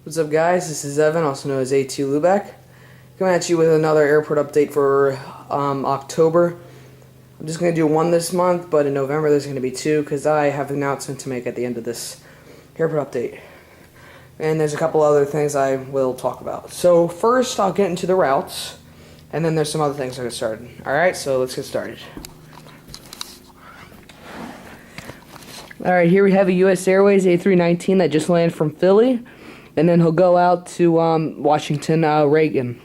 What's up, guys? This is Evan, also known as AT Lubeck, coming at you with another airport update for October. I'm just going to do one this month, but in November there's going to be two because I have an announcement to make at the end of this airport update. And there's a couple other things I will talk about. So first I'll get into the routes, and then there's some other things I'll get started. Alright, so let's get started. Alright, here we have a US Airways A319 that just landed from Philly. And then he'll go out to Washington Reagan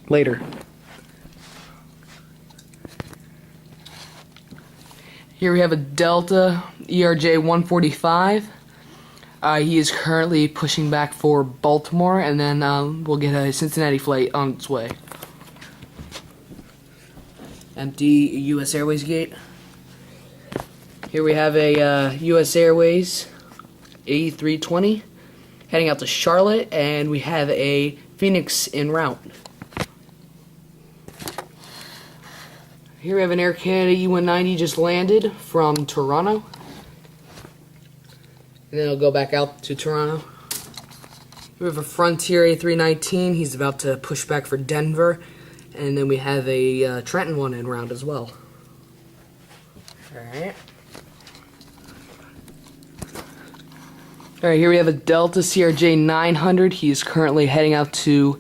later. Here we have a Delta ERJ 145. He is currently pushing back for Baltimore, and then we'll get a Cincinnati flight on its way. Empty US Airways gate. Here we have a US Airways A320. Heading out to Charlotte, and we have a Phoenix en route. Here we have an Air Canada E190 just landed from Toronto. And then it'll go back out to Toronto. We have a Frontier A319. He's about to push back for Denver. And then we have a Trenton one en route as well. Alright. Alright, here we have a Delta CRJ 900. He's currently heading out to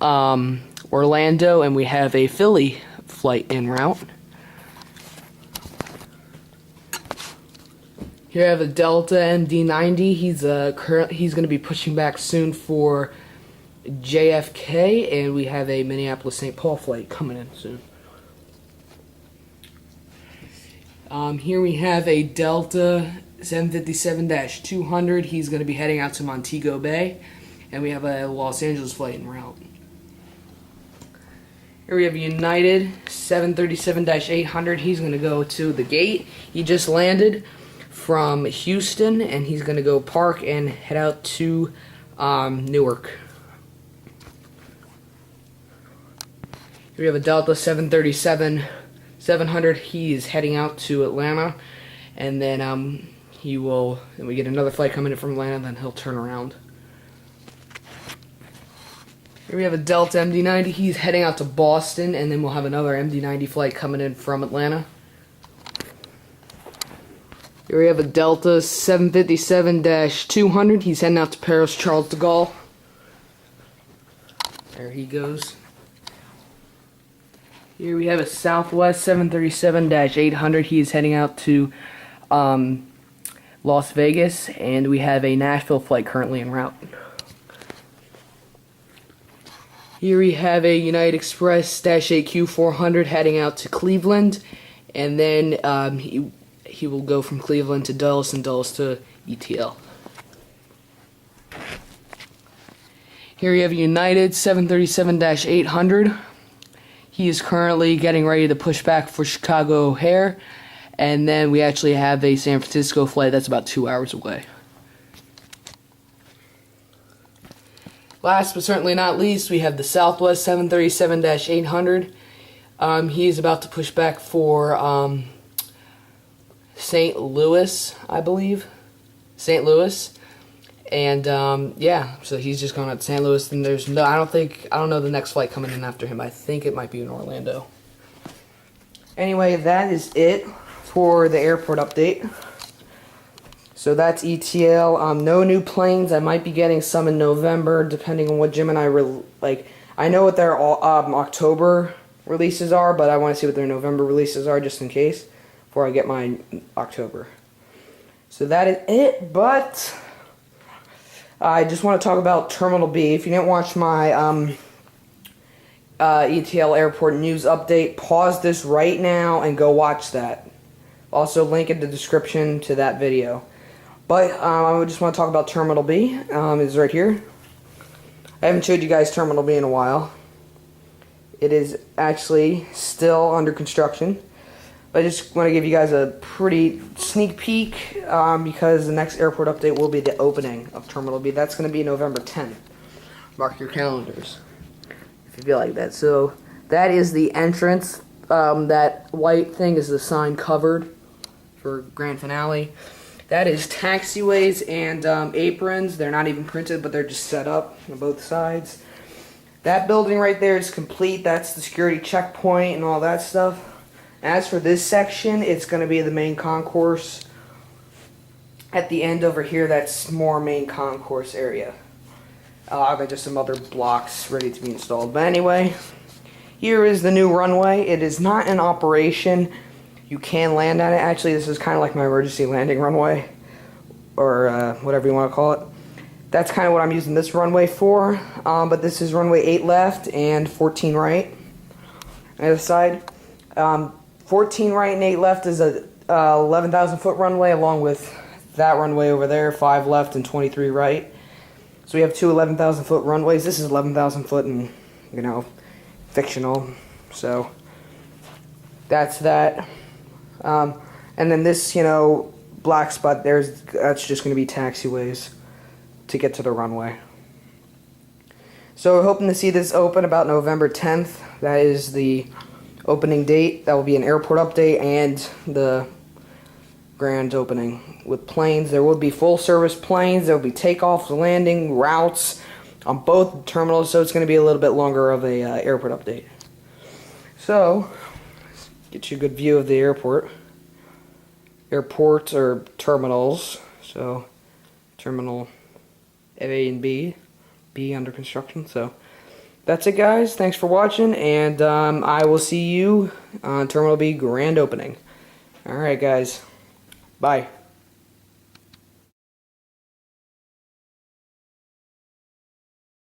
Orlando, and we have a Philly flight en route. Here I have a Delta MD-90. He's going to be pushing back soon for JFK, and we have a Minneapolis-St. Paul flight coming in soon. Here we have a Delta 757-200. He's going to be heading out to Montego Bay, and we have a Los Angeles flight en route. Here we have a United 737-800. He's going to go to the gate. He just landed from Houston, and he's going to go park and head out to Newark. Here we have a Delta 737-700. He is heading out to Atlanta, and then we get another flight coming in from Atlanta, then he'll turn around. Here we have a Delta MD-90. He's heading out to Boston, and then we'll have another MD-90 flight coming in from Atlanta. Here we have a Delta 757-200. He's heading out to Paris Charles de Gaulle. There he goes. Here we have a Southwest 737-800. He's heading out to Las Vegas, and we have a Nashville flight currently en route. Here we have a United Express -8Q400 heading out to Cleveland, and then he will go from Cleveland to Dulles and Dulles to ETL. Here you have a United 737-800. He is currently getting ready to push back for Chicago O'Hare. And then we actually have a San Francisco flight that's about 2 hours away. Last but certainly not least, we have the Southwest 737-800. He's about to push back for St. Louis, I believe. St. Louis. And yeah, so he's just going out to St. Louis. And there's no, I don't know the next flight coming in after him. I think it might be in Orlando. Anyway, that is it for the airport update. So that's ETL. No new planes. I might be getting some in November, depending on what Gemini like. I know what their October releases are, but I want to see what their November releases are just in case before I get my October. So that is it. But I just want to talk about Terminal B. If you didn't watch my ETL airport news update, pause this right now and go watch that. Also, link in the description to that video. But I just want to talk about Terminal B. It's right here. I haven't showed you guys Terminal B in a while. It is actually still under construction. But I just want to give you guys a pretty sneak peek because the next airport update will be the opening of Terminal B. That's going to be November 10th. Mark your calendars if you feel like that. So that is the entrance. That white thing is the sign covered for grand finale. That is taxiways and aprons. They're not even printed, but they're just set up on both sides. That building right there is complete. That's the security checkpoint and all that stuff. As for this section, it's going to be the main concourse. At the end over here, that's more main concourse area. I've got just some other blocks ready to be installed. But anyway, here is the new runway. It is not in operation. You can land on it. Actually, this is kind of like my emergency landing runway, or whatever you want to call it. That's kind of what I'm using this runway for. But this is runway 8 left and 14 right. On the other side, 14 right and 8 left is a 11,000 foot runway, along with that runway over there, 5 left and 23 right. So we have two 11,000 foot runways. This is 11,000 foot and, you know, fictional. So that's that. And then this, you know, black spot there's that's just going to be taxiways to get to the runway. So we're hoping to see this open about November 10th. That is the opening date. That will be an airport update and the grand opening with planes. There will be full service planes. There will be takeoff, landing, routes on both terminals, so it's going to be a little bit longer of a airport update. So, get you a good view of the airport. Airports or terminals. So, terminal A and B under construction. So, that's it, guys. Thanks for watching, and I will see you on Terminal B grand opening. Alright, guys. Bye.